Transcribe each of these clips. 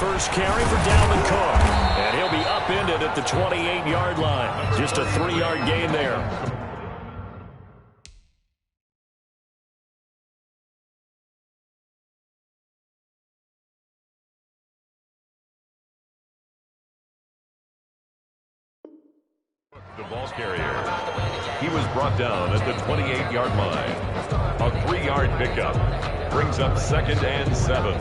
first carry for Dalvin Cook. And he'll be upended at the 28-yard line. Just a 3-yard gain there. The ball carrier. He was brought down at the 28-yard line. A 3-yard pickup. Brings up 2nd and 7.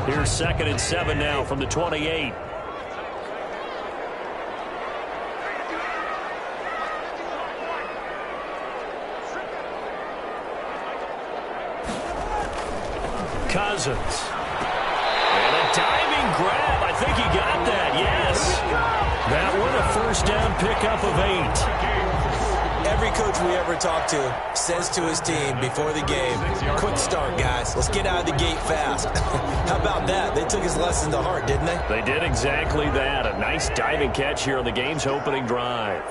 Here's 2nd and 7 now from the 28. Cousins. And a diving grab. I think he got that, yes. That one a first down pickup of 8. Every coach we ever talk to says to his team before the game, quick start, guys. Let's get out of the gate fast. How about that? They took his lesson to heart, didn't they? They did exactly that. A nice diving catch here on the game's opening drive.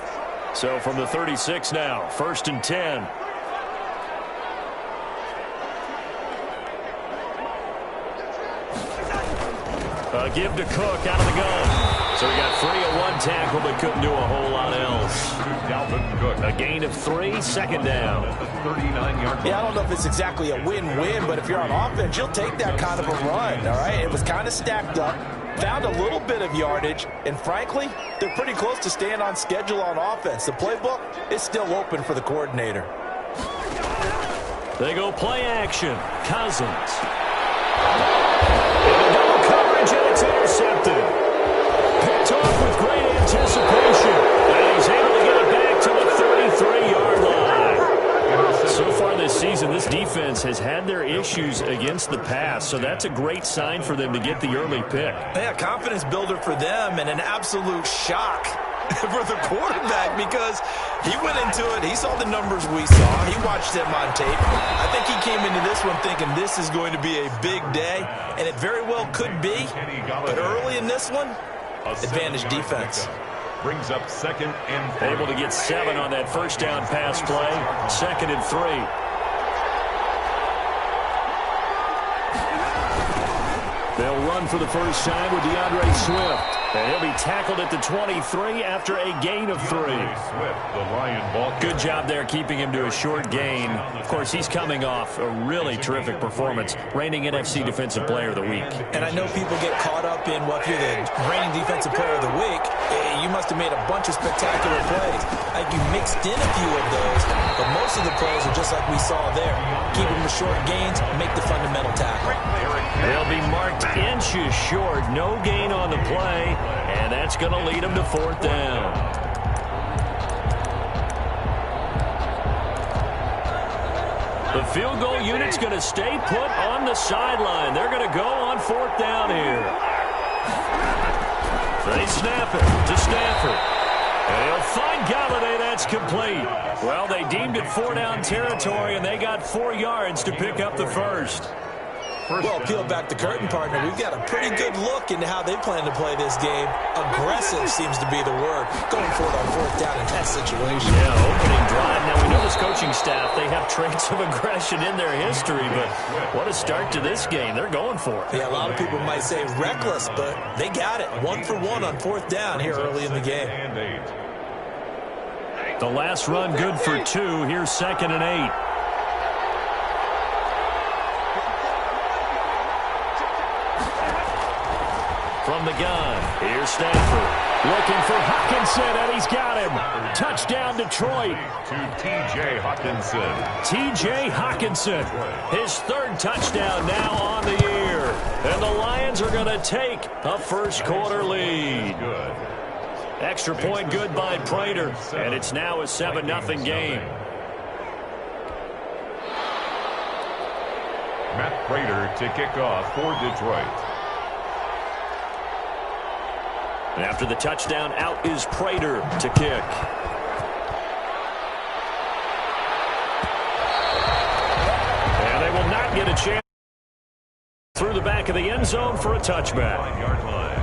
So from the 36 now, 1st and 10. Give to Cook out of the gun. So he got free of one tackle, but couldn't do a whole lot else. Dalvin Cook. A gain of 3, 2nd down. 39-yard. Yeah, I don't know if it's exactly a win-win, but if you're on offense, you'll take that kind of a run, all right? It was kind of stacked up, found a little bit of yardage, and frankly, they're pretty close to staying on schedule on offense. The playbook is still open for the coordinator. They go play action. Cousins. And it's intercepted. Picked off with great anticipation. And he's able to get it back to the 33-yard line. So far this season, this defense has had their issues against the pass, so that's a great sign for them to get the early pick. Yeah, confidence builder for them and an absolute shock for the quarterback because he went into it. He saw the numbers we saw. He watched them on tape. I think he came into this one thinking this is going to be a big day, and it very well could be. But early in this one, advantage defense. Brings up 2nd and 3. Able to get 7 on that first down pass play. 2nd and 3. They'll run for the first time with DeAndre Swift. And he'll be tackled at the 23 after a gain of 3. Swift, the Lion ball. Good job there keeping him to a short gain. Of course, he's coming off a really terrific performance, reigning NFC Defensive Player of the Week. And I know people get caught up in, well, if you're the reigning Defensive Player of the Week, you must have made a bunch of spectacular plays. Like you mixed in a few of those, but most of the plays are just like we saw there. Keep them to short gains, make the fundamental tackle. They'll be marked inches short. No gain on the play, and that's going to lead them to 4th down. The field goal unit's going to stay put on the sideline. They're going to go on 4th down here. They snap it to Stafford. And he'll find Galladay. That's complete. Well, they deemed it 4-down territory, and they got 4 yards to pick up the first. Well, peel back the curtain, partner. We've got a pretty good look into how they plan to play this game. Aggressive seems to be the word. Going for it on 4th down in that situation. Yeah, opening drive. Now, we know this coaching staff, they have traits of aggression in their history, but what a start to this game. They're going for it. Yeah, a lot of people might say reckless, but they got it. 1 for 1 on 4th down here early in the game. The last run good for 2. Here's 2nd and 8. From the gun, here's Stafford. Looking for Hockenson, and he's got him. Touchdown, Detroit. To T.J. Hockenson. T.J. Hockenson, his 3rd touchdown now on the year. And the Lions are going to take a first-quarter lead. Good. Extra point good by Prater, and it's now a 7-0 game. Matt Prater to kick off for Detroit. And after the touchdown, out is Prater to kick. And they will not get a chance through the back of the end zone for a touchback. 9-yard line.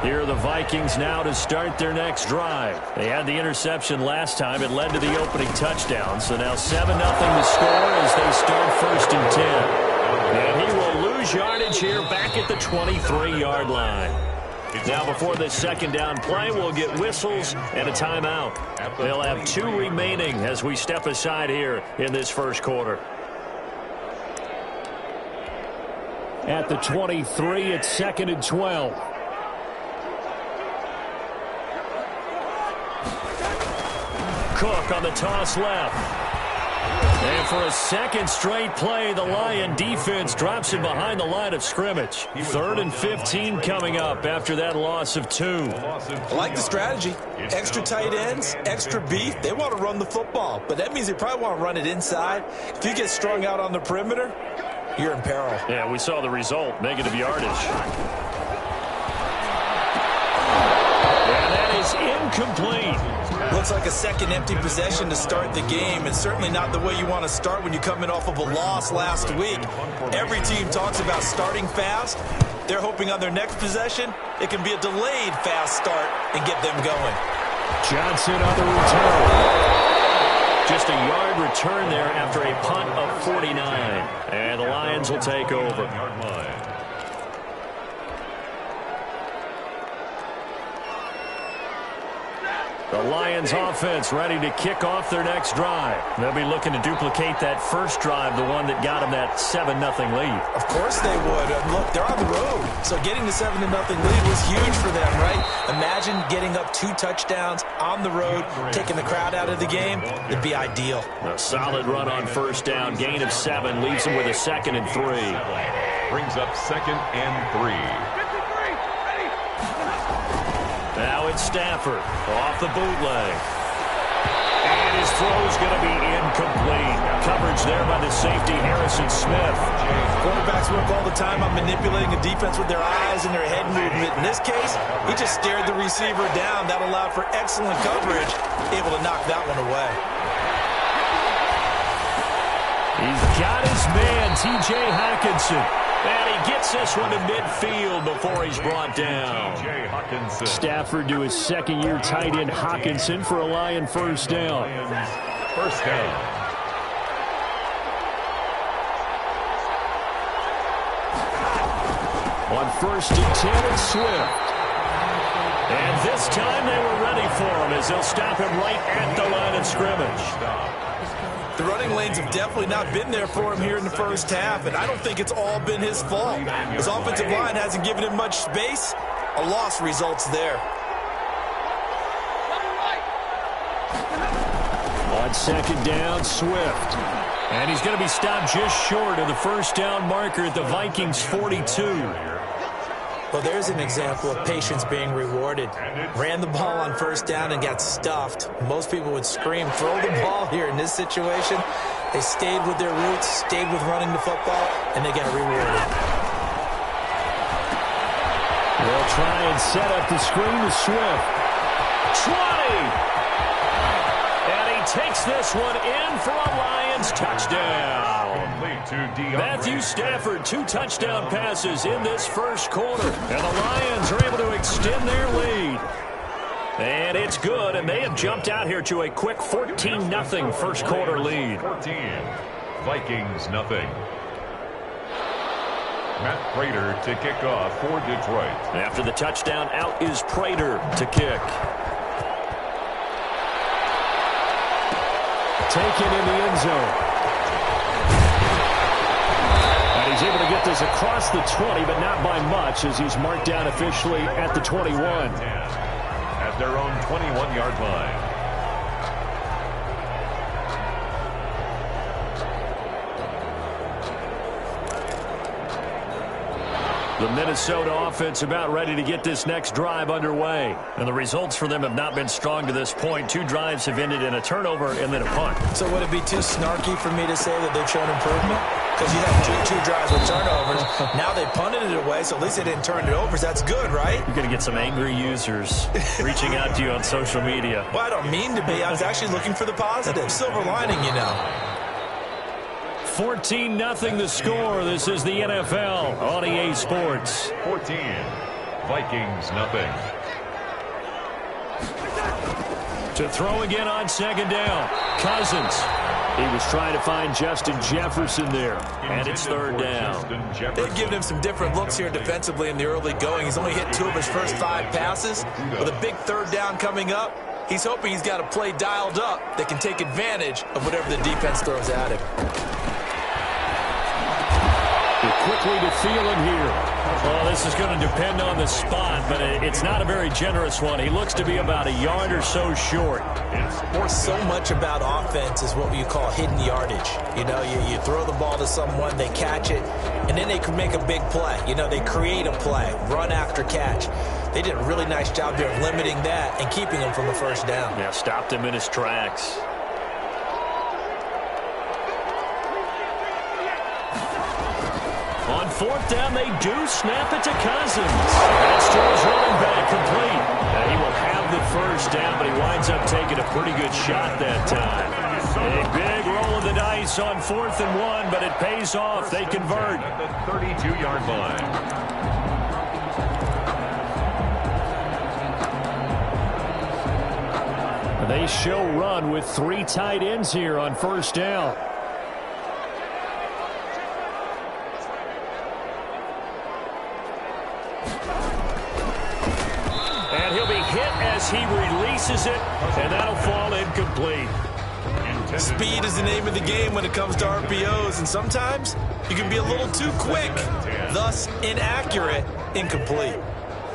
Here are the Vikings now to start their next drive. They had the interception last time. It led to the opening touchdown. So now 7-0 to score as they start 1st and 10. And he will lose yardage here back at the 23-yard line. Now before this second down play, we'll get whistles and a timeout. They'll have 2 remaining as we step aside here in this first quarter. At the 23, it's 2nd and 12. Cook on the toss left. And for a second straight play, the Lion defense drops him behind the line of scrimmage. 3rd and 15 coming up after that loss of 2. I like the strategy. Extra tight ends, extra beef. They want to run the football, but that means they probably want to run it inside. If you get strung out on the perimeter, you're in peril. Yeah, we saw the result. Negative yardage. And that is incomplete. Looks like a second empty possession to start the game, and certainly not the way you want to start when you're coming off of a loss last week. Every team talks about starting fast. They're hoping on their next possession, it can be a delayed fast start and get them going. Johnson on the return. Just a yard return there after a punt of 49. And the Lions will take over. The Lions offense ready to kick off their next drive. They'll be looking to duplicate that first drive, the one that got them that 7-0 lead. Of course they would. Look, they're on the road. So getting the 7-0 lead was huge for them, right? Imagine getting up 2 touchdowns on the road, taking the crowd out of the game. It'd be ideal. A solid run on first down. Gain of 7 leaves them with a 2nd and 3. Brings up 2nd and 3. Now it's Stafford off the bootleg. And his throw's going to be incomplete. Coverage there by the safety, Harrison Smith. Quarterbacks work all the time on manipulating a defense with their eyes and their head movement. In this case, he just stared the receiver down. That allowed for excellent coverage, able to knock that one away. He's got his man, T.J. Hockenson. And he gets this one to midfield before he's brought down. Stafford to his second-year tight end Hockenson for a Lion first down. First down. On 1st and 10, it's Swift. And this time they were ready for him as they'll stop him right at the line of scrimmage. The running lanes have definitely not been there for him here in the first half, and I don't think it's all been his fault. His offensive line hasn't given him much space. A loss results there. On 2nd down, Swift. And he's going to be stopped just short of the first down marker at the Vikings' 42. Well, there's an example of patience being rewarded. Ran the ball on first down and got stuffed. Most people would scream, throw the ball here. In this situation, they stayed with their roots, stayed with running the football, and they got rewarded. They'll try and set up the screen to Swift. 20! And he takes this one in for a Lions touchdown. Matthew Stafford, 2 touchdown passes in this first quarter. And the Lions are able to extend their lead. And it's good, and they have jumped out here to a quick 14-0 first quarter lead. 14. Vikings nothing. Matt Prater to kick off for Detroit. After the touchdown, out is Prater to kick. Taken in the end zone. And he's able to get this across the 20, but not by much, as he's marked down officially at the 21. At their own 21-yard line. The Minnesota offense about ready to get this next drive underway. And the results for them have not been strong to this point. 2 drives have ended in a turnover and then a punt. So would it be too snarky for me to say that they've shown improvement? Because you have two drives with turnovers. Now they punted it away, so at least they didn't turn it over. So that's good, right? You're going to get some angry users reaching out to you on social media. Well, I don't mean to be. I was actually looking for the positive. Silver lining, you know. 14-0 the score. This is the NFL on EA Sports. 14. Vikings nothing. To throw again on second down. Cousins. He was trying to find Justin Jefferson there. And it's third down. They've given him some different looks here defensively in the early going. He's only hit 2 of his first 5 passes. With a big third down coming up, he's hoping he's got a play dialed up that can take advantage of whatever the defense throws at him. Quickly to Thielen here. Well, this is going to depend on the spot, but it's not a very generous one. He looks to be about a yard or so short. So much about offense is what you call hidden yardage. You know, you throw the ball to someone, they catch it, and then they can make a big play. You know, they create a play, run after catch. They did a really nice job there of limiting that and keeping him from a first down. Yeah, stopped him in his tracks. On fourth down, they do snap it to Cousins. That's to his running back, complete. He will have the first down, but he winds up taking a pretty good shot that time. A big roll of the dice on 4th and 1, but it pays off. They convert. At the 32-yard line. They show run with 3 tight ends here on first down. And he'll be hit as he releases it, and that'll fall incomplete. Speed is the name of the game when it comes to RPOs, and sometimes you can be a little too quick, thus inaccurate, incomplete.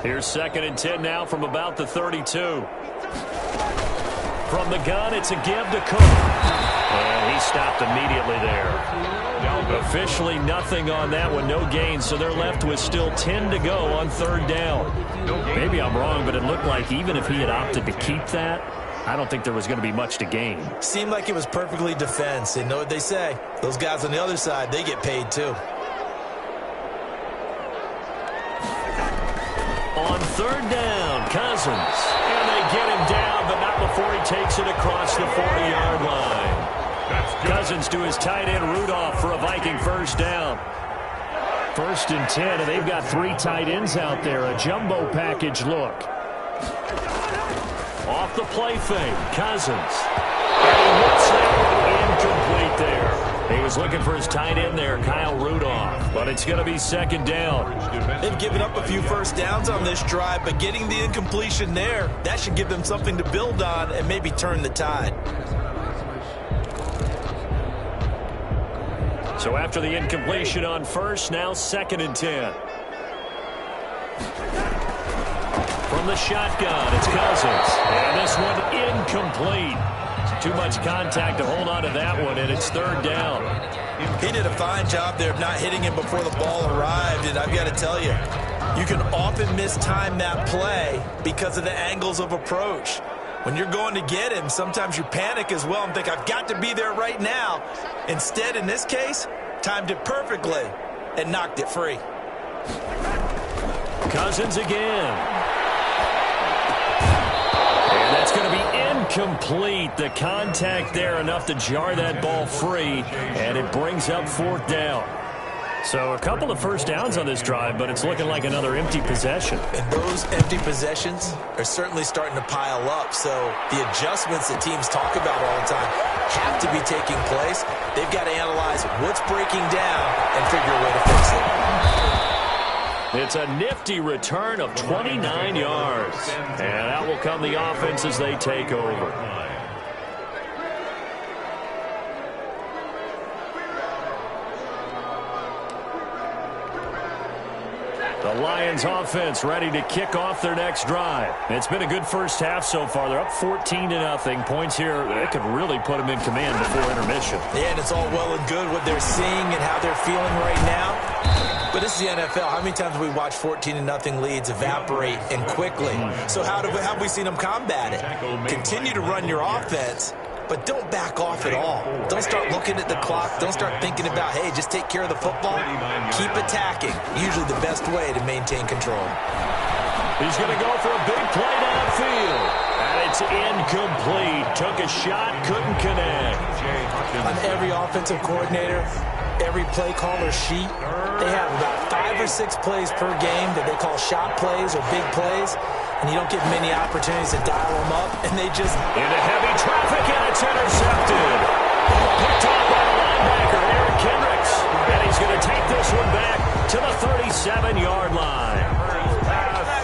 Here's 2nd and 10 now from about the 32. From the gun, it's a give to Cook. And he stopped immediately there. Officially nothing on that one, no gain, so they're left with still 10 to go on 3rd down. Maybe I'm wrong, but it looked like even if he had opted to keep that, I don't think there was going to be much to gain. Seemed like it was perfectly defense. And know what they say? Those guys on the other side, they get paid too. On 3rd down, Cousins. And they get him down, but not before he takes it across the 40-yard line. Cousins to his tight end, Rudolph, for a Viking first down. 1st and 10, and they've got 3 tight ends out there. A jumbo package look. Off the play fake, Cousins. And he hits that one incomplete there. He was looking for his tight end there, Kyle Rudolph. But it's going to be 2nd down. They've given up a few first downs on this drive, but getting the incompletion there, that should give them something to build on and maybe turn the tide. So after the incompletion on first, now 2nd and 10. From the shotgun, it's Cousins. And this one incomplete. Too much contact to hold on to that one, and it's 3rd down. He did a fine job there of not hitting him before the ball arrived, and I've got to tell you, you can often mistime that play because of the angles of approach. When you're going to get him, sometimes you panic as well and think, I've got to be there right now. Instead, in this case, timed it perfectly and knocked it free. Cousins again. And that's going to be incomplete. The contact there enough to jar that ball free, and it brings up 4th down. So a couple of first downs on this drive, but it's looking like another empty possession. And those empty possessions are certainly starting to pile up. So the adjustments that teams talk about all the time have to be taking place. They've got to analyze what's breaking down and figure a way to fix it. It's a nifty return of 29 yards. And out will come the offense as they take over. The Lions offense ready to kick off their next drive. It's been a good first half so far. They're up 14-0. Points here, it could really put them in command before intermission. Yeah, and it's all well and good what they're seeing and how they're feeling right now. But this is the NFL. How many times have we watched 14-0 leads evaporate and quickly? So how have we seen them combat it? Continue to run your offense, but don't back off at all. Don't start looking at the clock. Don't start thinking about, hey, just take care of the football. Keep attacking. Usually the best way to maintain control. He's going to go for a big play downfield. And it's incomplete. Took a shot, couldn't connect. On every offensive coordinator, every play caller sheet, they have about 5 or 6 plays per game that they call shot plays or big plays, and you don't get many opportunities to dial them up, and they just... Into heavy traffic, and it's intercepted. Picked off by the linebacker, Eric Kendricks, and he's going to take this one back to the 37-yard line.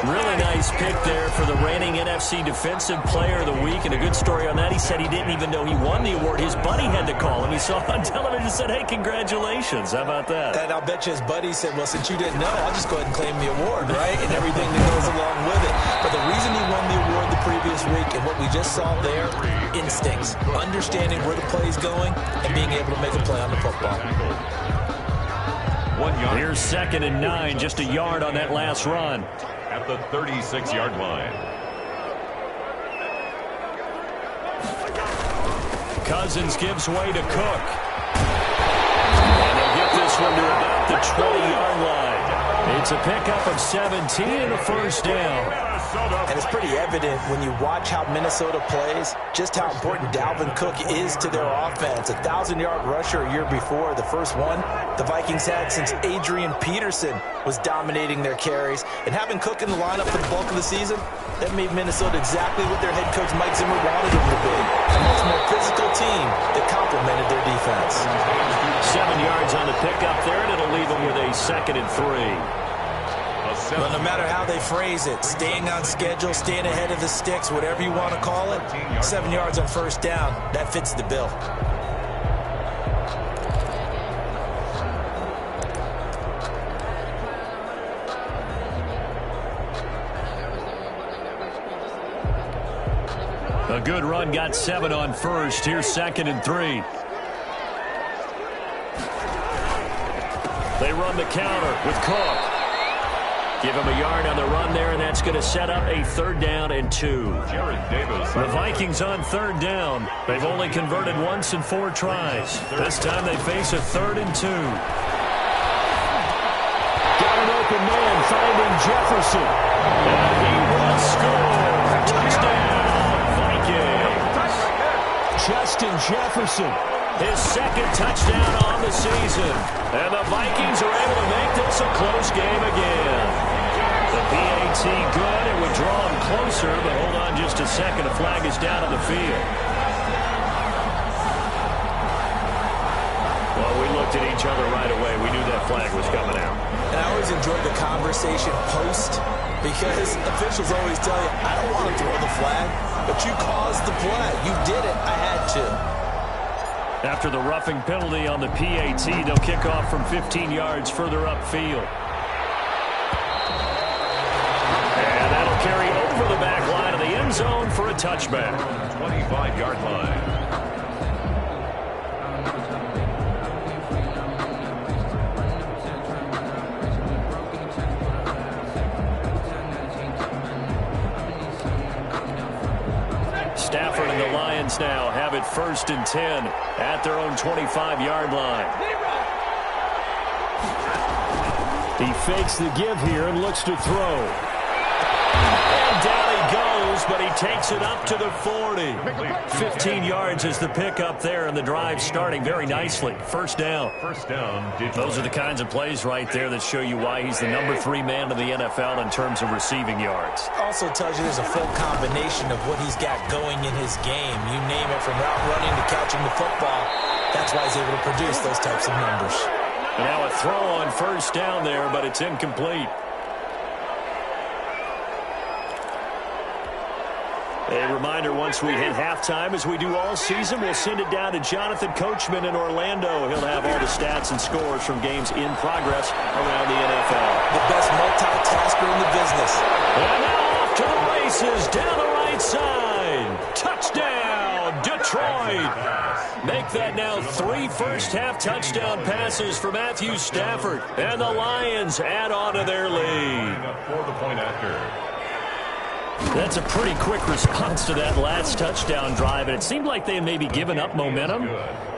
Really nice pick there for the reigning NFC Defensive Player of the Week, and a good story on that. He said he didn't even know he won the award. His buddy had to call him. He saw it on television and said, hey, congratulations. How about that? And I'll bet you his buddy said, well, since you didn't know, I'll just go ahead and claim the award, right? And everything that goes along with it. But the reason he won the award the previous week and what we just saw there, instincts, understanding where the play is going and being able to make a play on the football. 1 yard. Here's 2nd and 9, just a yard on that last run. At the 36-yard line. Cousins gives way to Cook. And they'll get this one to about the 20-yard line. It's a pickup of 17 and a first down. And it's pretty evident when you watch how Minnesota plays, just how important Dalvin Cook is to their offense. 1,000-yard rusher a year before, the first one the Vikings had since Adrian Peterson was dominating their carries. And having Cook in the lineup for the bulk of the season, that made Minnesota exactly what their head coach Mike Zimmer wanted them to be. A much more physical team that complemented their defense. 7 yards on the pickup there, and it'll leave them with a 2nd and 3. Well, no matter how they phrase it, staying on schedule, staying ahead of the sticks, whatever you want to call it, 7 yards on first down, that fits the bill. A good run, got 7 on first. Here's 2nd and 3. They run the counter with Cook. Give him a yard on the run there, and that's going to set up a 3rd down and 2. The Vikings on 3rd down. They've only converted once in 4 tries. This time they face a 3rd and 2. Got an open man, finding Jefferson. And he will score. Touchdown, Vikings. Justin Jefferson, his 2nd touchdown on the season. And the Vikings are able to make this a close game again. The PAT good. It would draw him closer, but hold on just a second. The flag is down on the field. Well, we looked at each other right away. We knew that flag was coming out. And I always enjoyed the conversation post because officials always tell you, I don't want to throw the flag, but you caused the play. You did it. I had to. After the roughing penalty on the PAT, they'll kick off from 15 yards further upfield. And that'll carry over the back line of the end zone for a touchback. 25-yard line. Stafford and the Lions now have it 1st and 10 at their own 25-yard line. He fakes the give here and looks to throw. And down he goes, but he takes it up to the 40. 15 yards is the pickup there, and the drive starting very nicely. First down. Those are the kinds of plays right there that show you why he's the number 3 man in the NFL in terms of receiving yards. Also tells you there's a full combination of what he's got going in his game. You name it, from route running to catching the football. That's why he's able to produce those types of numbers. And now a throw on first down there, but it's incomplete. A reminder, once we hit halftime, as we do all season, we'll send it down to Jonathan Coachman in Orlando. He'll have all the stats and scores from games in progress around the NFL. The best multitasker in the business. And now off to the races, down the right side. Touchdown, Detroit. Make that now 3 first-half touchdown passes for Matthew Stafford. And the Lions add on to their lead. For the point after. That's a pretty quick response to that last touchdown drive, and it seemed like they had maybe given up momentum.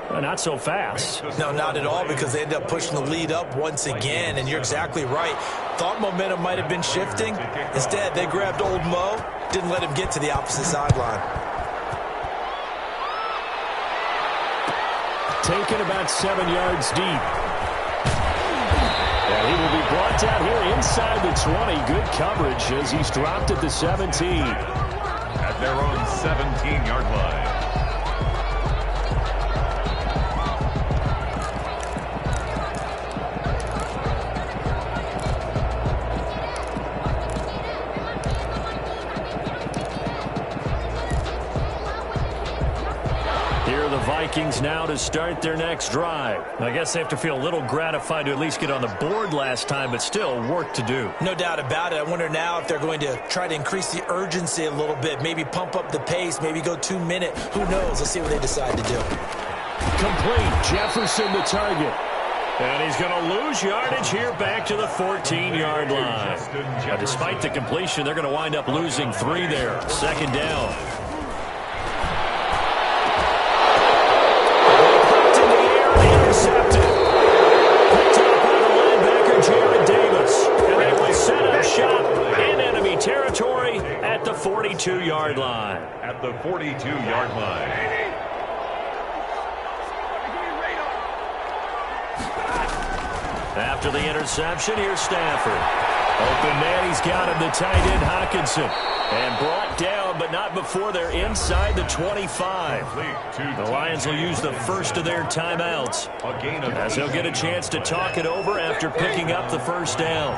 Not so fast. No, not at all, because they ended up pushing the lead up once again, and you're exactly right. Thought momentum might have been shifting. Instead, they grabbed old Mo, didn't let him get to the opposite sideline. Taken about 7 yards deep. He will be brought down here inside the 20. Good coverage as he's dropped at the 17. At their own 17-yard line. Vikings now to start their next drive. I guess they have to feel a little gratified to at least get on the board last time, but still work to do. No doubt about it. I wonder now if they're going to try to increase the urgency a little bit, maybe pump up the pace, maybe go 2-minute. Who knows? Let's see what they decide to do. Complete. Jefferson the target. And he's going to lose yardage here back to the 14-yard line. Now, despite the completion, they're going to wind up losing 3 there. Second down. Territory at the 42-yard line. At the 42-yard line. After the interception, here's Stafford. Open man, he's got him, the tight end Hockenson. And brought down, but not before they're inside the 25. The Lions will use the first of their timeouts, as they'll get a chance to talk it over after picking up the first down.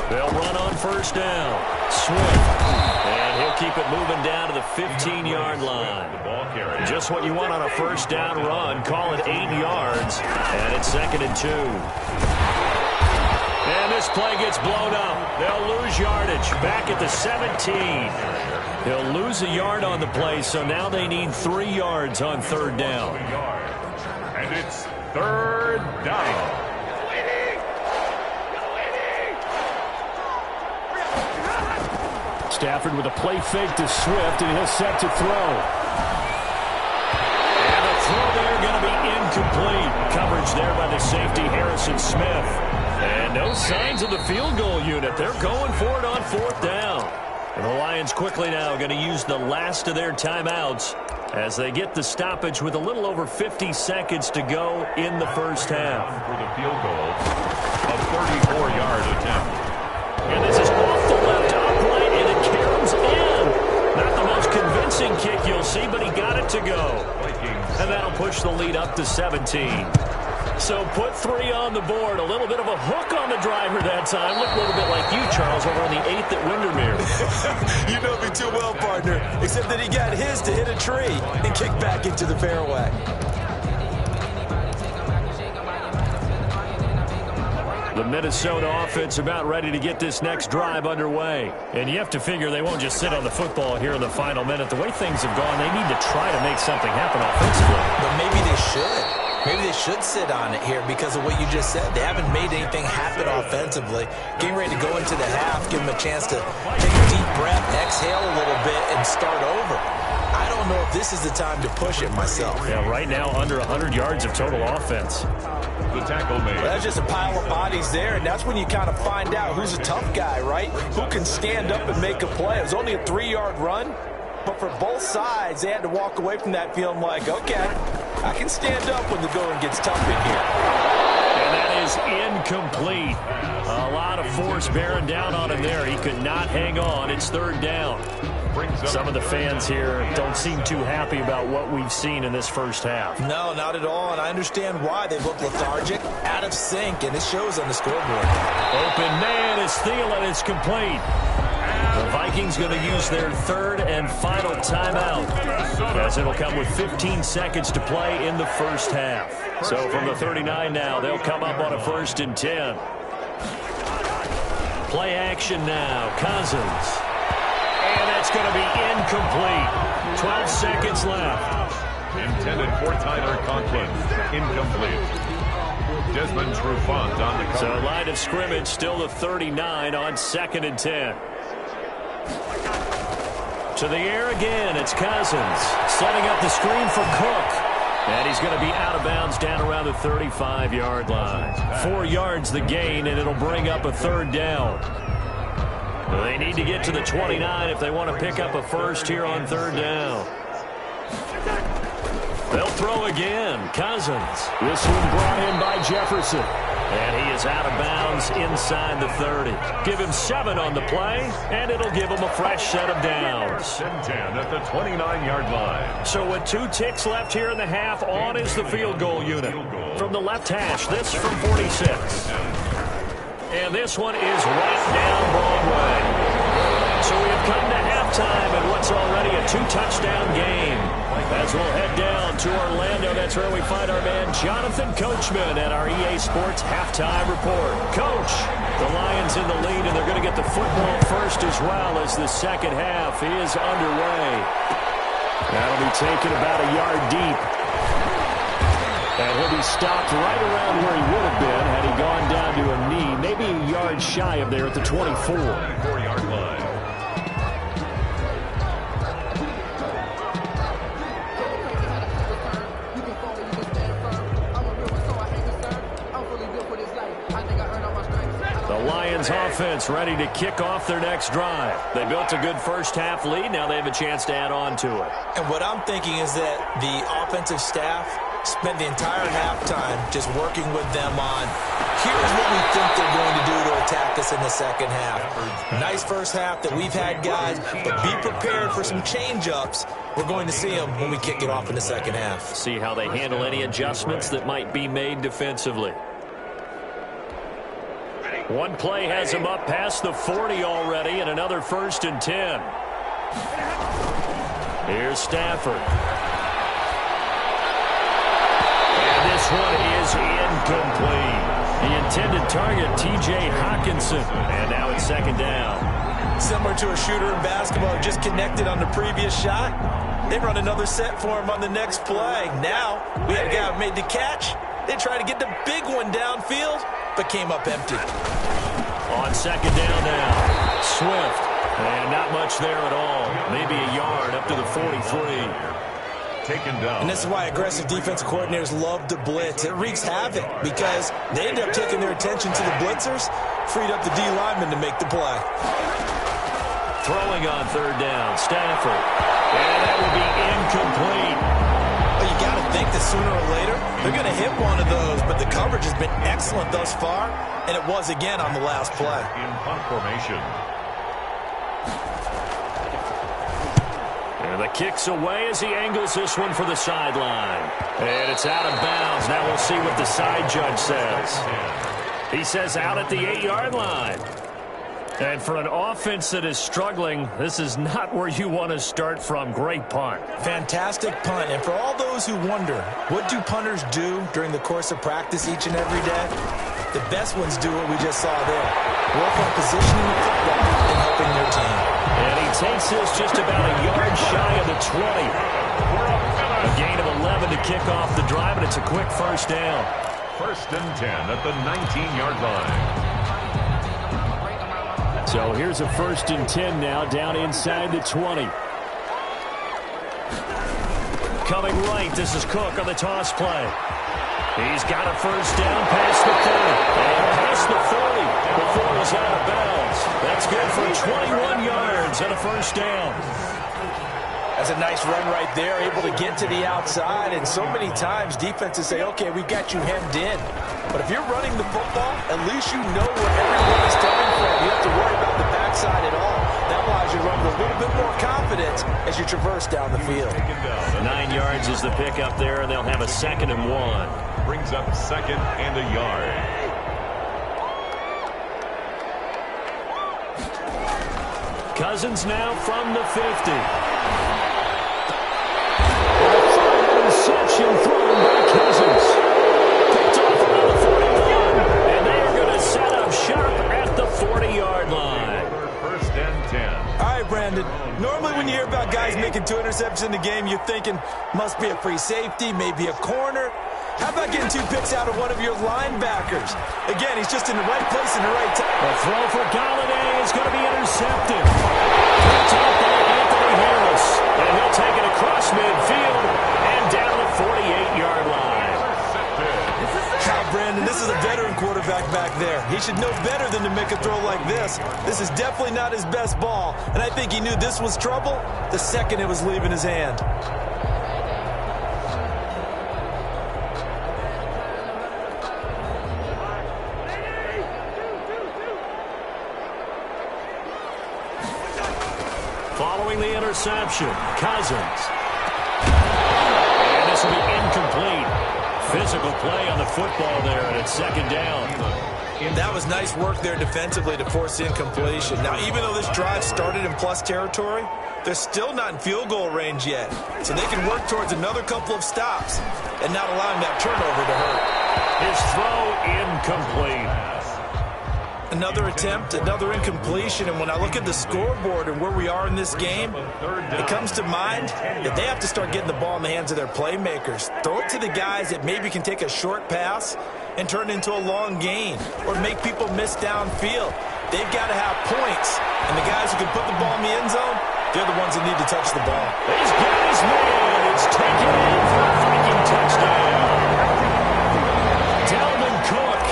They'll run on first down. Swift. And he'll keep it moving down to the 15-yard line. Just what you want on a first down run. Call it 8 yards. And it's 2nd and 2. And this play gets blown up. They'll lose yardage. Back at the 17. They'll lose a yard on the play, so now they need 3 yards on third down. And it's third down. Stafford with a play fake to Swift, and he'll set to throw. And the throw there going to be incomplete. Coverage there by the safety, Harrison Smith. And no signs of the field goal unit. They're going for it on fourth down. And the Lions quickly now going to use the last of their timeouts as they get the stoppage with a little over 50 seconds to go in the first half. For the field goal, a 34-yard attempt. And this is off the left upright, and it caroms in. Not the most convincing kick you'll see, but he got it to go. And that'll push the lead up to 17. So put 3 on the board. A little bit of a hook on the driver that time. Looked a little bit like you, Charles, over on the 8th at Windermere. You know me too well, partner. Except that he got his to hit a tree and kick back into the fairway. The Minnesota offense about ready to get this next drive underway. And you have to figure they won't just sit on the football here in the final minute. The way things have gone, they need to try to make something happen offensively. But maybe they should. Maybe they should sit on it here because of what you just said. They haven't made anything happen offensively. Getting ready to go into the half, give them a chance to take a deep breath, exhale a little bit, and start over. I don't know if this is the time to push it myself. Yeah, right now under 100 yards of total offense. The tackle made. Well, that's just a pile of bodies there, and that's when you kind of find out who's a tough guy, right? Who can stand up and make a play. It was only a 3-yard run, but for both sides, they had to walk away from that feeling like, okay, I can stand up when the going gets tough in here. And that is incomplete. A lot of force bearing down on him there. He could not hang on. It's third down. Some of the fans here don't seem too happy about what we've seen in this first half. No, not at all, and I understand why. They look lethargic, out of sync, and it shows on the scoreboard. Open man is Thielen. It's complete. The Vikings going to use their third and final timeout, as it'll come with 15 seconds to play in the first half. So from the 39 now, they'll come up on a 1st and 10. Play action now. Cousins. And that's going to be incomplete. 12 seconds left. Intended for Tyler Conklin. Incomplete. Desmond Trufant on the cover. So line of scrimmage still the 39 on 2nd and 10. To the air again. It's Cousins setting up the screen for Cook. And he's going to be out of bounds down around the 35-yard line. 4 yards the gain, and it'll bring up a third down. They need to get to the 29 if they want to pick up a first here on third down. They'll throw again. Cousins. This one brought in by Jefferson. And he is out of bounds inside the 30. Give him 7 on the play, and it'll give him a fresh set of downs. 10 at the 29-yard line. So with 2 ticks left here in the half, on is the field goal unit. From the left hash, this from 46. And this one is right down Broadway. So we have come to halftime in what's already a 2-touchdown game. As we'll head down to Orlando, that's where we find our man Jonathan Coachman at our EA Sports Halftime Report. Coach, the Lions in the lead, and they're going to get the football first as well as the second half is underway. That'll be taken about a yard deep. And he'll be stopped right around where he would have been had he gone down to a knee, maybe a yard shy of there at the 24. 4-yard line. Lions offense ready to kick off their next drive. They built a good first-half lead. Now they have a chance to add on to it. And what I'm thinking is that the offensive staff spent the entire halftime just working with them on, here's what we think they're going to do to attack us in the second half. Nice first half that we've had, guys, but be prepared for some change-ups. We're going to see them when we kick it off in the second half. See how they handle any adjustments that might be made defensively. One play has him up past the 40 already, and another 1st and 10. Here's Stafford. And this one is incomplete. The intended target, T.J. Hawkinson. And now it's 2nd down. Similar to a shooter in basketball who just connected on the previous shot. They run another set for him on the next play. Now, we had a guy who made the catch. They tried to get the big one downfield, but came up empty. On 2nd down now, Swift. And not much there at all. Maybe a yard up to the 43. Taken down. And this is why aggressive defensive coordinators love to blitz. It wreaks havoc because they end up taking their attention to the blitzers, freed up the D lineman to make the play. Throwing on 3rd down, Stafford. And that will be incomplete. Well, you got to think that sooner or later they're going to hit one of those, but the coverage has been excellent thus far, and it was again on the last play. In punt formation. And the kick's away as he angles this one for the sideline. And it's out of bounds. Now we'll see what the side judge says. He says out at the 8-yard line. And for an offense that is struggling, this is not where you want to start from. Great punt. Fantastic punt. And for all those who wonder, what do punters do during the course of practice each and every day? The best ones do what we just saw there. Work on positioning the football and helping their team. And he takes this just about a yard shy of the 20. A gain of 11 to kick off the drive, and it's a quick 1st down. 1st and 10 at the 19-yard line. So here's a 1st and 10 now, down inside the 20. Coming right, this is Cook on the toss play. He's got a 1st down past the 30. And past the 40 before it was out of bounds. That's good for 21 yards and a 1st down. That's a nice run right there, able to get to the outside. And so many times defenses say, okay, we've got you hemmed in. But if you're running the football, at least you know where everyone is coming from. You don't have to worry about the backside at all. That allows you to run with a little bit more confidence as you traverse down the field. 9 yards is the pickup there, and they'll have a 2nd and 1. Brings up 2nd and a yard. Cousins now from the 50. Interception thrown by Cousins. Picked off around the 41. And they are going to set up shop at the 40-yard line. 1st and 10. All right, Brandon. Normally when you hear about guys making 2 interceptions in the game, you're thinking must be a free safety, maybe a corner. How about getting 2 picks out of one of your linebackers? Again, he's just in the right place in the right time. The throw for Galladay is going to be intercepted. Picked up by Anthony Harris. And he'll take it across midfield and down the 48-yard line. Now, Brandon, this is a veteran quarterback back there. He should know better than to make a throw like this. This is definitely not his best ball. And I think he knew this was trouble the second it was leaving his hand. throwing the interception. Cousins. And this will be incomplete. Physical play on the football there, and it's second down. That was nice work there defensively to force the incompletion. Now, even though this drive started in plus territory, they're still not in field goal range yet. So they can work towards another couple of stops and not allowing that turnover to hurt. His throw incomplete. Another attempt, another incompletion, and when I look at the scoreboard and where we are in this game, it comes to mind that they have to start getting the ball in the hands of their playmakers. Throw it to the guys that maybe can take a short pass and turn it into a long gain or make people miss downfield. They've got to have points, and the guys who can put the ball in the end zone, they're the ones that need to touch the ball. He's got his man. It's taken in for a Viking touchdown. Dalvin Cook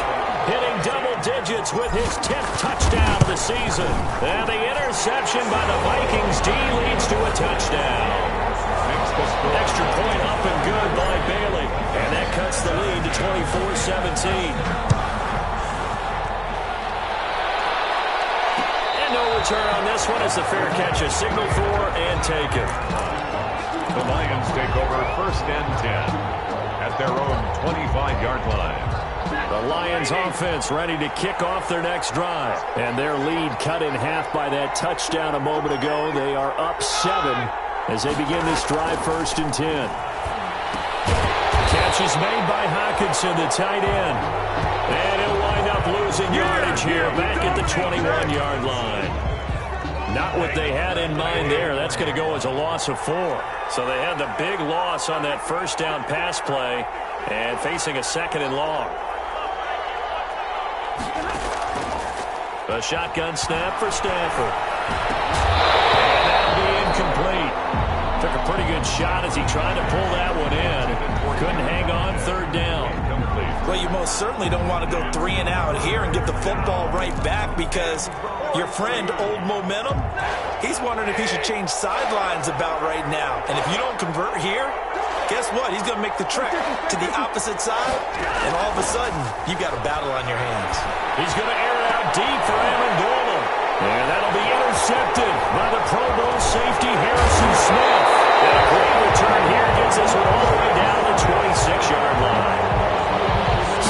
hitting double digits with his 10th touchdown of the season. And the interception by the Vikings D leads to a touchdown. Extra point up and good by Bailey. And that cuts the lead to 24-17. And no return on this one as the fair catch is signaled for and taken. The Lions take over 1st and 10 at their own 25-yard line. The Lions offense ready to kick off their next drive. And their lead cut in half by that touchdown a moment ago. They are up 7 as they begin this drive 1st and 10. Catch is made by Hockenson, the tight end. And he'll wind up losing yardage here back at the 21-yard line. Not what they had in mind there. That's going to go as a loss of 4. So they had the big loss on that first down pass play and facing a 2nd and long. A shotgun snap for Stafford. And that'll be incomplete. Took a pretty good shot as he tried to pull that one in. Couldn't hang on 3rd down. Well, you most certainly don't want to go 3 and out here and get the football right back because your friend, Old Momentum, he's wondering if he should change sidelines about right now. And if you don't convert here, guess what? He's going to make the trek to the opposite side, and all of a sudden, you've got a battle on your hands. He's going to air it out deep for Amendola. And that'll be intercepted by the Pro Bowl safety Harrison Smith. And a great return here gets us all the way down the 26-yard line.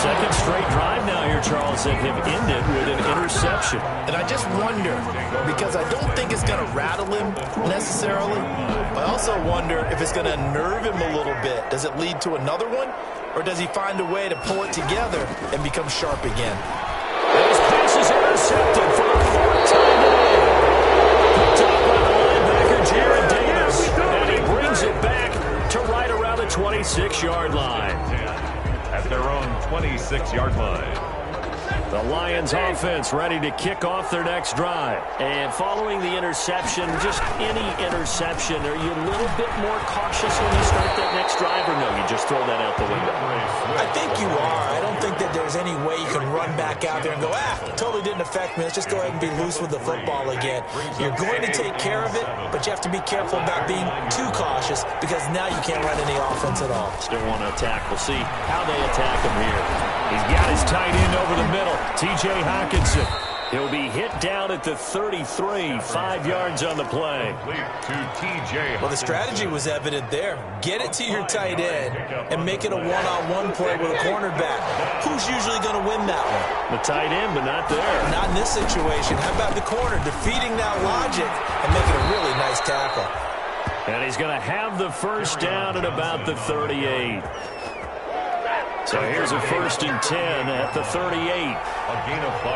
2nd straight drive now here, Charles, that have ended with an interception. And I just wonder, because I don't think it's going to rattle him necessarily, I also wonder if it's going to unnerve him a little bit. Does it lead to another one? Or does he find a way to pull it together and become sharp again? And his pass is intercepted for the 4th time today. Picked up by the linebacker, Jared Davis. And he brings it back to right around the 26-yard line. At their own 26-yard line. The Lions offense ready to kick off their next drive. And following the interception, just any interception, are you a little bit more cautious when you start that next drive, or no, you just throw that out the window? I think you are. I don't think that there's any way you can run back out there and go, totally didn't affect me. Let's just go ahead and be loose with the football again. You're going to take care of it, but you have to be careful about being too cautious because now you can't run any offense at all. Still want to attack. We'll see how they attack him here. He's got his tight end over the middle, T.J. Hockenson. He'll be hit down at the 33, 5 yards on the play. Well, the strategy was evident there. Get it to your tight end and make it a one-on-one play with a cornerback. Who's usually going to win that one? The tight end, but not there. Not in this situation. How about the corner defeating that logic and making a really nice tackle? And he's going to have the first down at about the 38. So here's a 1st and 10 at the 38. A gain of 5.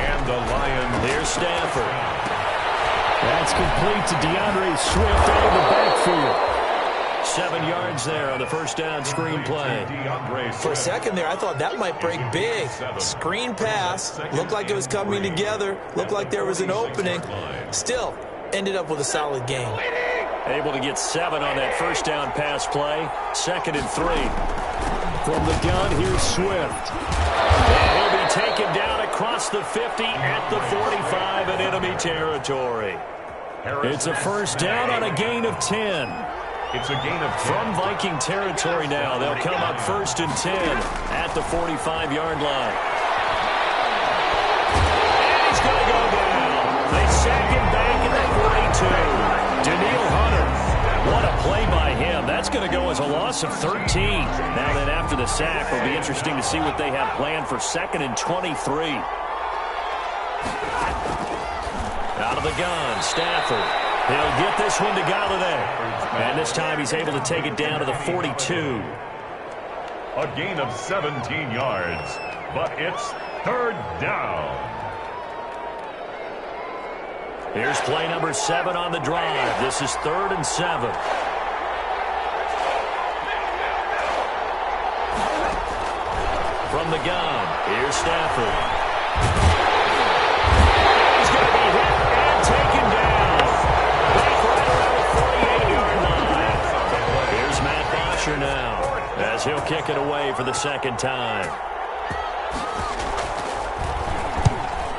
And the Lions. Here's Stafford. That's complete to DeAndre Swift out of the backfield. 7 yards there on the first down screen play. For a second there, I thought that might break big. Screen pass. Looked like it was coming together. Looked like there was an opening. Still, ended up with a solid game. Able to get 7 on that first down pass play. 2nd and 3. From the gun, here's Swift. And he'll be taken down across the 50 at the 45 in enemy territory. It's a first down on a gain of 10. It's a gain of 10. From Viking territory now. They'll come up 1st and 10 at the 45-yard line. And he's going to go down. They sack him back at the Daniil Hunter. What a play by him. That's going to go as a loss of 13. Now then, after the sack, it'll be interesting to see what they have planned for 2nd and 23. Out of the gun, Stafford. He'll get this one to Galladay. And this time he's able to take it down to the 42. A gain of 17 yards, but it's 3rd down. Here's play number 7 on the drive. This is 3rd and 7. From the gun, here's Stafford. He's going to be hit and taken down. Back right around the 48-yard line. Here's Matt Bosher now, as he'll kick it away for the 2nd time.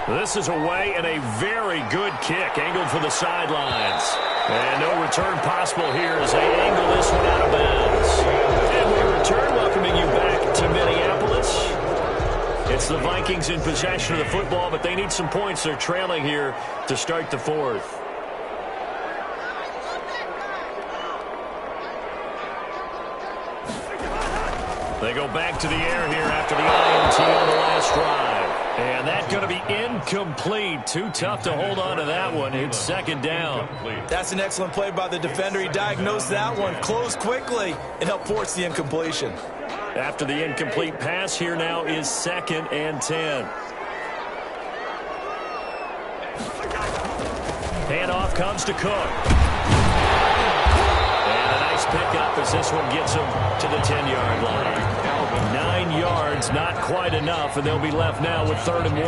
This is away and a very good kick, angled for the sidelines. And no return possible here as they angle this one out of bounds. And we return, welcoming you back to Minneapolis. It's the Vikings in possession of the football, but they need some points. They're trailing here to start the 4th. They go back to the air here after the INT on the last drive. And that's going to be incomplete. Too tough to hold on to that one. It's 2nd down. That's an excellent play by the defender. He diagnosed that one, closed quickly, and helped force the incompletion. After the incomplete pass, here now is 2nd and 10. Handoff comes to Cook. And a nice pickup as this one gets him to the 10-yard line. 9 yards, not quite enough, and they'll be left now with 3rd and 1.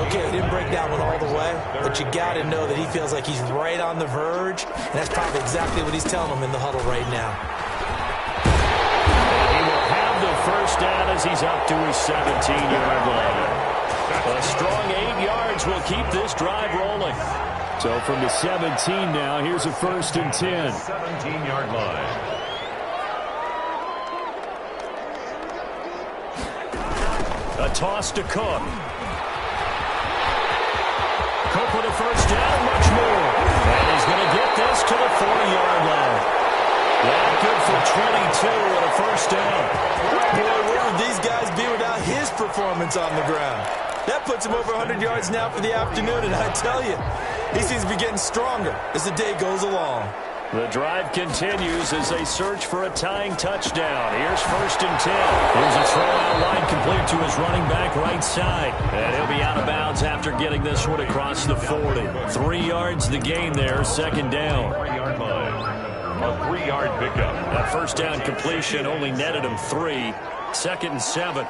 Okay, he didn't break that one all the way, but you got to know that he feels like he's right on the verge, and that's probably exactly what he's telling them in the huddle right now. And he will have the 1st down as he's up to his 17-yard line. A strong 8 yards will keep this drive rolling. So from the 17 now, here's a 1st and 10. 17-yard line. A toss to Cook. Cook with a 1st down, much more. And he's going to get this to the 40-yard line. Yeah, good for 22 and a 1st down. Boy, where would these guys be without his performance on the ground? That puts him over 100 yards now for the afternoon, and I tell you, he seems to be getting stronger as the day goes along. The drive continues as they search for a tying touchdown. Here's 1st and 10. Here's a throw out wide complete to his running back right side. And he'll be out of bounds after getting this one across the 40. 3 yards the gain there, 2nd down. 3-yard line. A 3-yard pickup. That 1st down completion only netted him 3. 2nd and 7.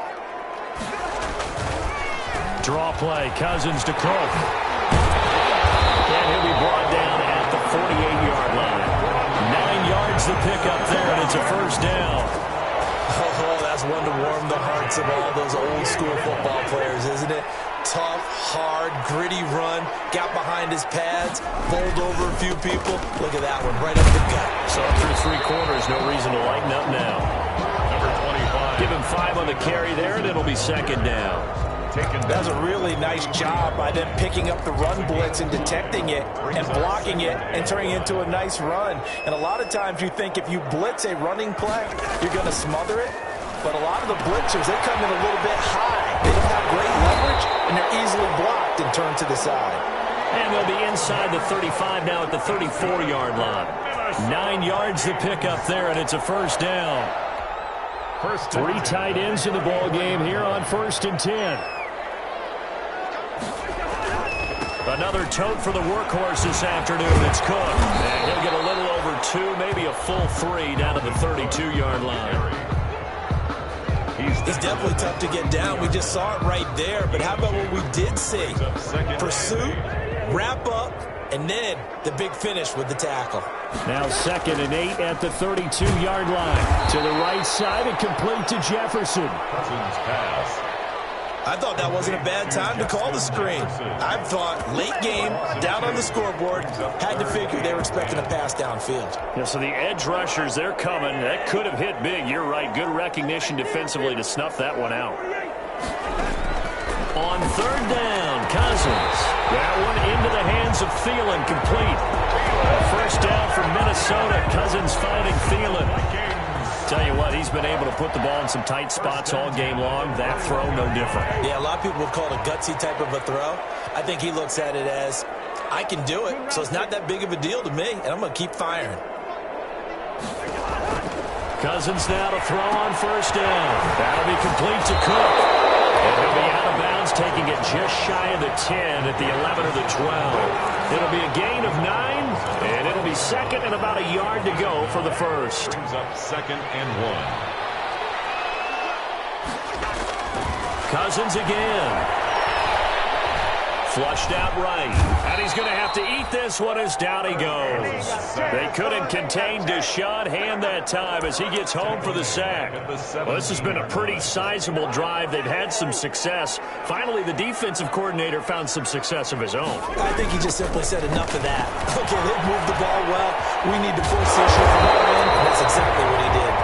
Draw play, Cousins to Cook. And he'll be brought down at the 48-yard line. 9 yards the pickup there, and it's a 1st down. Oh, that's one to warm the hearts of all those old-school football players, isn't it? Tough, hard, gritty run, got behind his pads, bowled over a few people. Look at that one, right up the gut. So through 3 quarters, no reason to lighten up now. Number 25. Give him 5 on the carry there, and it'll be 2nd down. That's a really nice job by them picking up the run blitz and detecting it and blocking it and turning it into a nice run. And a lot of times you think if you blitz a running play, you're going to smother it. But a lot of the blitzers, they come in a little bit high. They don't have great leverage, and they're easily blocked and turned to the side. And they'll be inside the 35 now at the 34-yard line. 9 yards the pickup there, and it's a 1st down. 3 tight ends in the ball game here on 1st and 10. Another tote for the workhorse this afternoon. It's Cook. And he'll get a little over 2, maybe a full 3 down to the 32-yard line. He's definitely tough to get down. We just saw it right there. But how about what we did see? Pursuit, wrap up, and then the big finish with the tackle. Now 2nd and 8 at the 32-yard line. To the right side and complete to Jefferson. Cousins pass. I thought that wasn't a bad time to call the screen. I thought late game, down on the scoreboard, had to figure they were expecting a pass downfield. Yeah, so the edge rushers, they're coming. That could have hit big. You're right. Good recognition defensively to snuff that one out. On third down, Cousins. That one into the hands of Thielen, complete. First down for Minnesota. Cousins finding Thielen. Tell you what, he's been able to put the ball in some tight spots all game long. That throw, no different. Yeah, a lot of people would call it a gutsy type of a throw. I think he looks at it as, I can do it, so it's not that big of a deal to me, and I'm going to keep firing. Cousins now to throw on first down. That'll be complete to Cook. And he'll be out of bounds, taking it just shy of the 10 at the 11 or the 12. It'll be a gain of 9, and it'll be second and about a yard to go for the first. Brings up second and 1. Cousins again. Flushed out right. And he's going to have to eat this one as down he goes. They couldn't contain Deshaun Hand that time as he gets home for the sack. Well, this has been a pretty sizable drive. They've had some success. Finally, the defensive coordinator found some success of his own. I think he just simply said enough of that. Okay, they've moved the ball well. We need to force the issue from our end, and that's exactly what he did.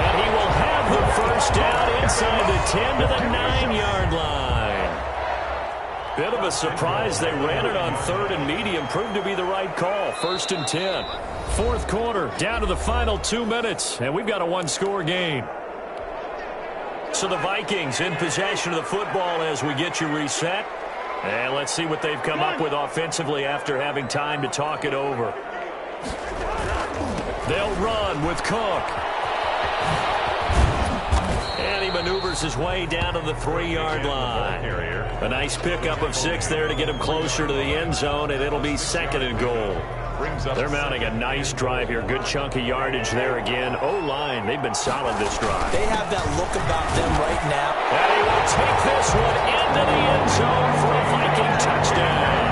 And he will have the first down inside the 10 to the 9-yard line. Bit of a surprise. They ran it on third and medium. Proved to be the right call. First and 10. Fourth quarter, down to the final 2 minutes, and we've got a one-score game. So the Vikings in possession of the football as we get you reset. And let's see what they've come up with offensively after having time to talk it over. They'll run with Cook. And he maneuvers his way down to the 3-yard line. A nice pickup of 6 there to get him closer to the end zone, and it'll be second and goal. They're mounting a nice drive here. Good chunk of yardage there again. O-line, they've been solid this drive. They have that look about them right now. And he will take this one into the end zone for a Viking touchdown.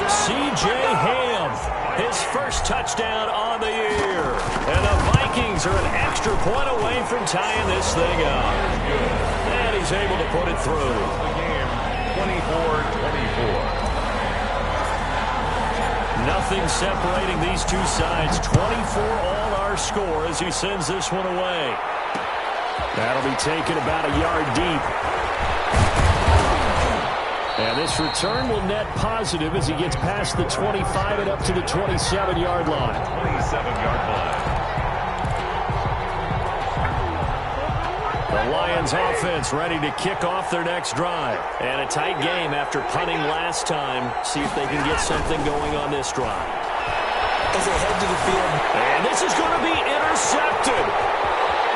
C.J. Ham, his first touchdown on the year. And the Vikings are an extra point away from tying this thing up. And he's able to put it through. The game, 24-24. Nothing separating these two sides. 24 all our score as he sends this one away. That'll be taken about a yard deep. And this return will net positive as he gets past the 25 and up to the 27-yard line. 27-yard line. The Lions offense ready to kick off their next drive. And a tight game after punting last time. See if they can get something going on this drive. As they head to the field. And this is going to be intercepted.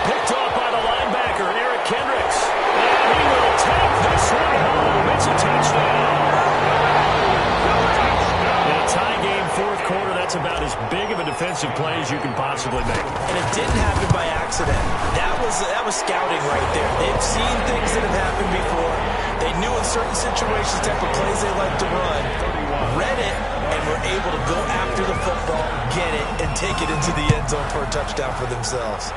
Picked off by the linebacker, Eric Kendricks. And he will take this one home. It's a touchdown. In a tie game, fourth quarter, that's about as big of a defensive play as you can possibly make. And it didn't happen by accident. That was scouting right there. They've seen things that have happened before. They knew in certain situations type of plays they like to run. Read it, and were able to go after the football, get it, and take it into the end zone for a touchdown for themselves.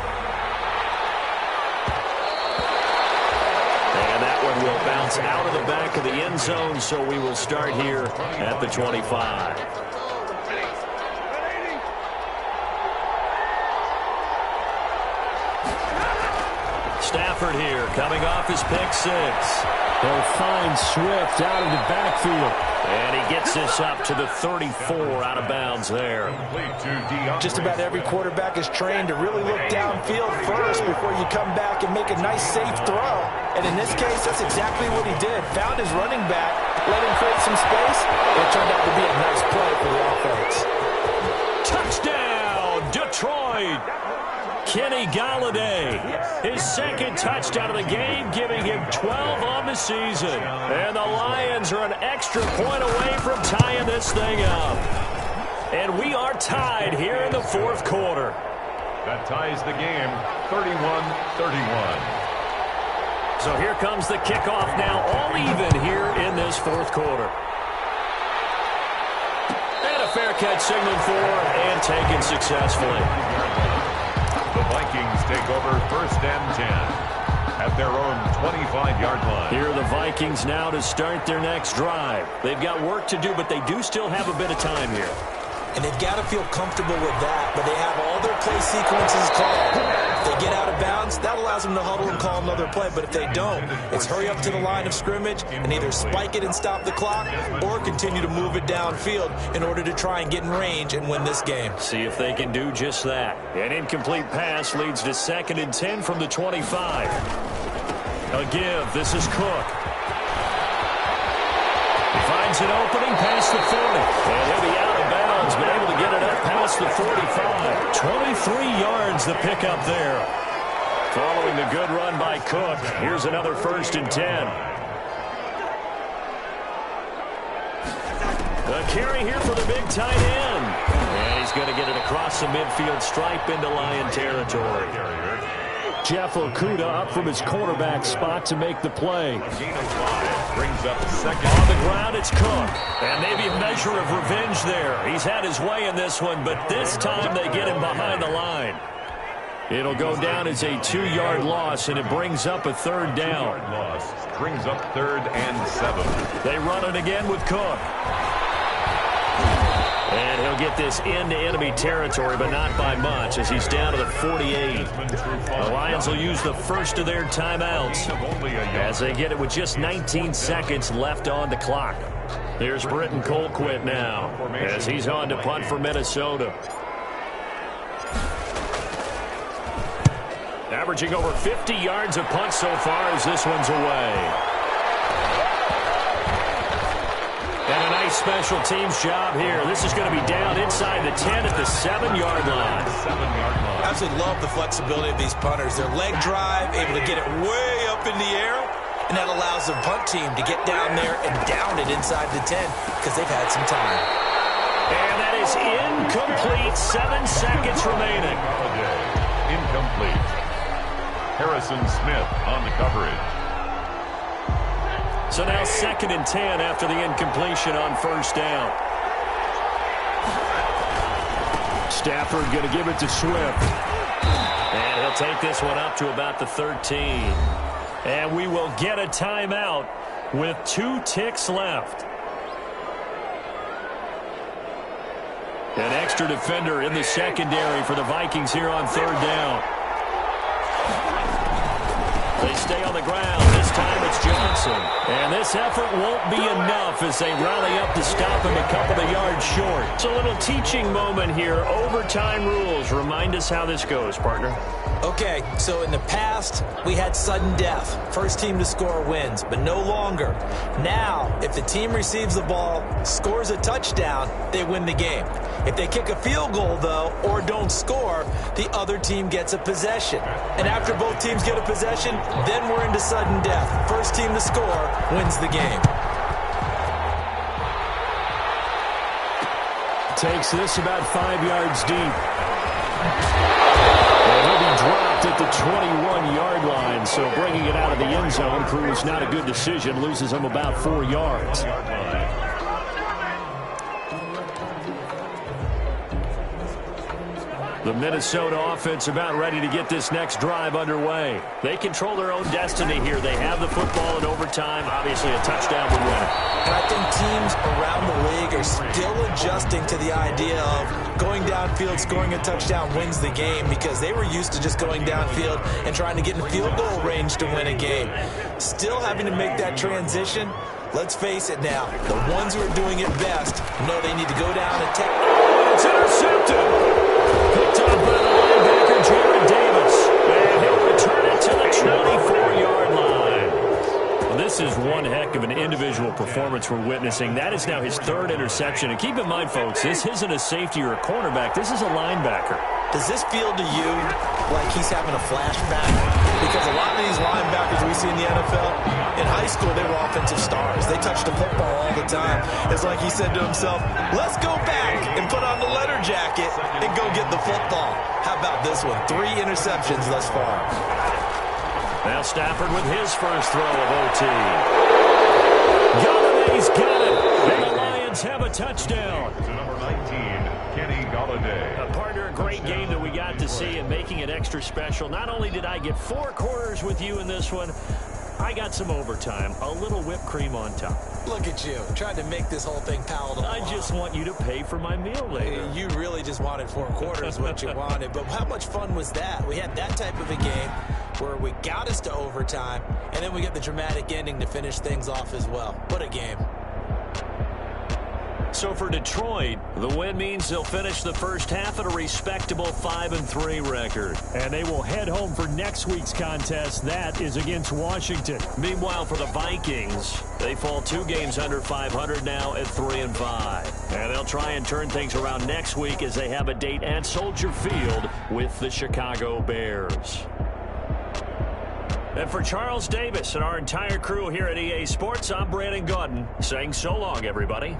And that one will bounce out of the back of the end zone, so we will start here at the 25. Stafford here, coming off his pick 6. They'll find Swift out of the backfield. And he gets this up to the 34 out of bounds there. Just about every quarterback is trained to really look downfield first before you come back and make a nice, safe throw. And in this case, that's exactly what he did. Found his running back, let him create some space. It turned out to be a nice play for the offense. Touchdown, Detroit! Kenny Golladay, his second touchdown of the game, giving him 12 on the season. And the Lions are an extra point away from tying this thing up. And we are tied here in the fourth quarter. That ties the game, 31-31. So here comes the kickoff now, all even here in this fourth quarter. And a fair catch signaled for and taken successfully. The Vikings take over first and 10 at their own 25-yard line. Here are the Vikings now to start their next drive. They've got work to do, but they do still have a bit of time here. And they've got to feel comfortable with that, but they have all their play sequences called. If they get out of bounds, downs, that allows them to huddle and call another play. But if they don't, it's hurry up to the line of scrimmage and either spike it and stop the clock or continue to move it downfield in order to try and get in range and win this game. See if they can do just that. An incomplete pass leads to 2nd and 10 from the 25. A give. This is Cook. He finds an opening past the 40. And he'll be out of bounds, but able to get it up past the 45. 23 yards the pickup there. Following the good run by Cook, here's another 1st and 10. A carry here for the big tight end. And he's going to get it across the midfield stripe into Lion territory. Jeff Okudah up from his quarterback spot to make the play. Brings up 2nd. On the ground, it's Cook. And maybe a measure of revenge there. He's had his way in this one, but this time they get him behind the line. It'll go down as a 2-yard loss, and it brings up a 3rd down. Brings up 3rd and 7. They run it again with Cook. And he'll get this into enemy territory, but not by much, as he's down to the 48. The Lions will use the first of their timeouts as they get it with just 19 seconds left on the clock. Here's Britton Colquitt now as he's on to punt for Minnesota. Averaging over 50 yards of punt so far as this one's away. And a nice special teams job here. This is going to be down inside the 10 at the 7-yard line. Absolutely love the flexibility of these punters. Their leg drive, able to get it way up in the air, and that allows the punt team to get down there and down it inside the 10 because they've had some time. And that is incomplete. 7 seconds remaining. Incomplete. Harrison Smith on the coverage. So now 2nd and 10 after the incompletion on 1st down. Stafford going to give it to Swift. And he'll take this one up to about the 13. And we will get a timeout with 2 ticks left. An extra defender in the secondary for the Vikings here on 3rd down. They stay on the ground. This time it's Johnson. And this effort won't be enough as they rally up to stop him a couple of yards short. It's a little teaching moment here. Overtime rules. Remind us how this goes, partner. Okay, so in the past, we had sudden death. First team to score wins, but no longer. Now, if the team receives the ball, scores a touchdown, they win the game. If they kick a field goal, though, or don't score, the other team gets a possession. And after both teams get a possession, then we're into sudden death. First team to score wins the game. Takes this about 5 yards deep. And he'll be dropped at the 21-yard line, so bringing it out of the end zone proves not a good decision. Loses him about 4 yards. The Minnesota offense about ready to get this next drive underway. They control their own destiny here. They have the football in overtime. Obviously, a touchdown would win it. And I think teams around the league are still adjusting to the idea of going downfield, scoring a touchdown wins the game because they were used to just going downfield and trying to get in field goal range to win a game. Still having to make that transition. Let's face it now, the ones who are doing it best know they need to go down and take. It's intercepted. Picked up by the linebacker, Jared Davis. And he'll return it to the 24-yard line. Well, this is one heck of an individual performance we're witnessing. That is now his 3rd interception. And keep in mind, folks, this isn't a safety or a cornerback. This is a linebacker. Does this feel to you like he's having a flashback? Because a lot of these linebackers we see in the NFL, in high school, they were offensive stars. They touched the football all the time. It's like he said to himself, let's go back and put on the letter jacket and go get the football. How about this one? 3 interceptions thus far. Now Stafford with his first throw of OT. Galladay's got it. And the Lions have a touchdown. To number 19, Kenny Galladay. A partner, a great game that we got to see and making it extra special. Not only did I get 4 quarters with you in this one, I got some overtime, a little whipped cream on top. Look at you, trying to make this whole thing palatable. I just want you to pay for my meal later. You really just wanted 4 quarters, what you wanted. But how much fun was that? We had that type of a game. where we got us to overtime, and then we get the dramatic ending to finish things off as well. What a game. So for Detroit, the win means they'll finish the first half at a respectable 5-3 record. And they will head home for next week's contest. That is against Washington. Meanwhile, for the Vikings, they fall 2 games under 500 now at 3-5. And they'll try and turn things around next week as they have a date at Soldier Field with the Chicago Bears. And for Charles Davis and our entire crew here at EA Sports, I'm Brandon Gaudin saying so long, everybody.